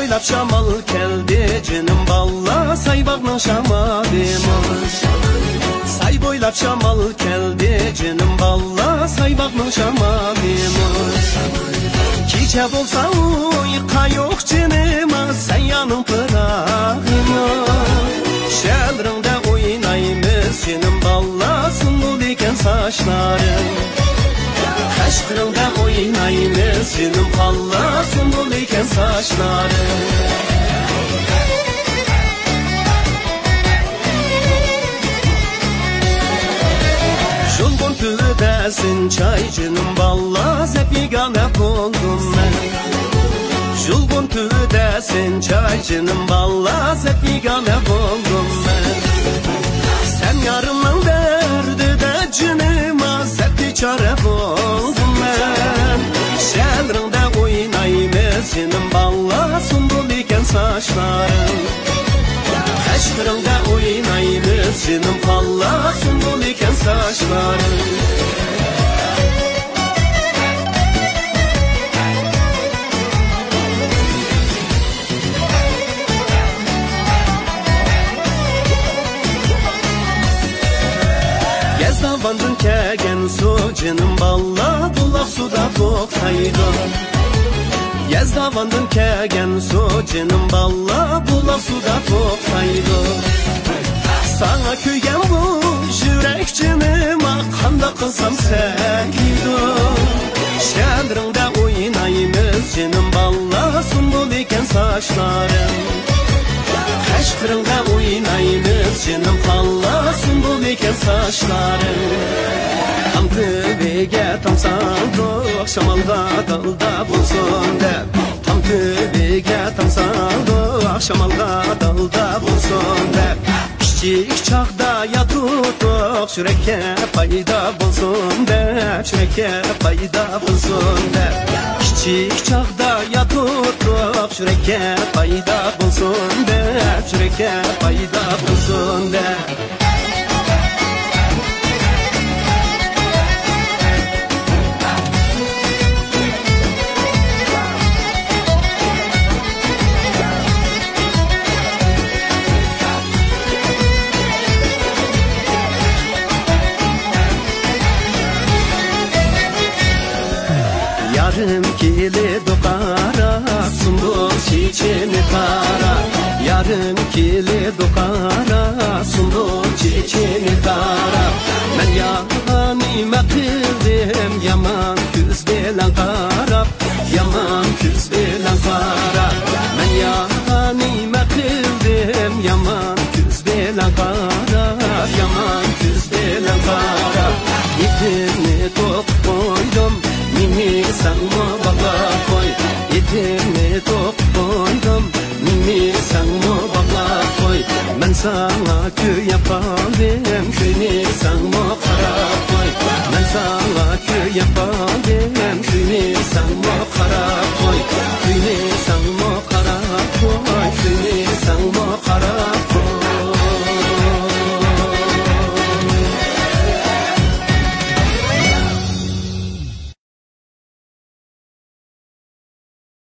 boylab şamal keldi canım balla say bağlı şamalimiz. Say boylab şamal keldi canım balla say bağlı şamalimiz. Kice bolsa uyka yok canıma sen yanım pırağıma. Şelrinde oynayımız canım balla sundu diken saçların. Aşkında oynayımız canım balla sundu diken saçların. Julbun tüdesin çay canım balla zepigane buldum ben. Julbun tüdesin çay canım balla zepigane buldum ben. Sen yarımın derdi de canıma zepi çare buldum ben. Şelrinde oynayımız canım balla sundu diken saçların. Aşkında oynayımız canım balla sundu diken saçların. Yazdavandın kegen su canım balla bulak suda toktaydı. Yazdavandın kegen su canım balla bulak suda toktaydı. Sana köygen bu yürek canıma kanda kılsam sekiydi. Şelrinde oynayımız canım balla sundu diken saçların. Aşkında oynayımız canım balla sundu diken saçların. Tam tübege tam saldık şamalda dalda bulsun de. Tam tübege tam saldık şamalda dalda bulsun de. Küçük çağda ya tuttuk şüreke payda bulsun de. Şüreke payda bulsun de. Küçük çağda ya tuttuk şüreke payda bulsun de. Şüreke payda bulsun de. Yarım kili dokara sundu çiçeğini kara. Yarım kili dokara sundu çiçeğini kara. Ben yanime kıldım yaman küz bilen karab. Yaman küz bilen karab. Ben yanime kıldım yaman küz bilen karab. Yaman küz bilen karab. İpimi top koydum mimi sen mo baba koy. İpimi top koydum mimi sen mo baba koy. Ben sana köy yapalım köyni sen mo kara koy. Ben sana köy yapalım köyni sen mo kara koy. Köyni sen mo kara koy. Köyni sen mo kara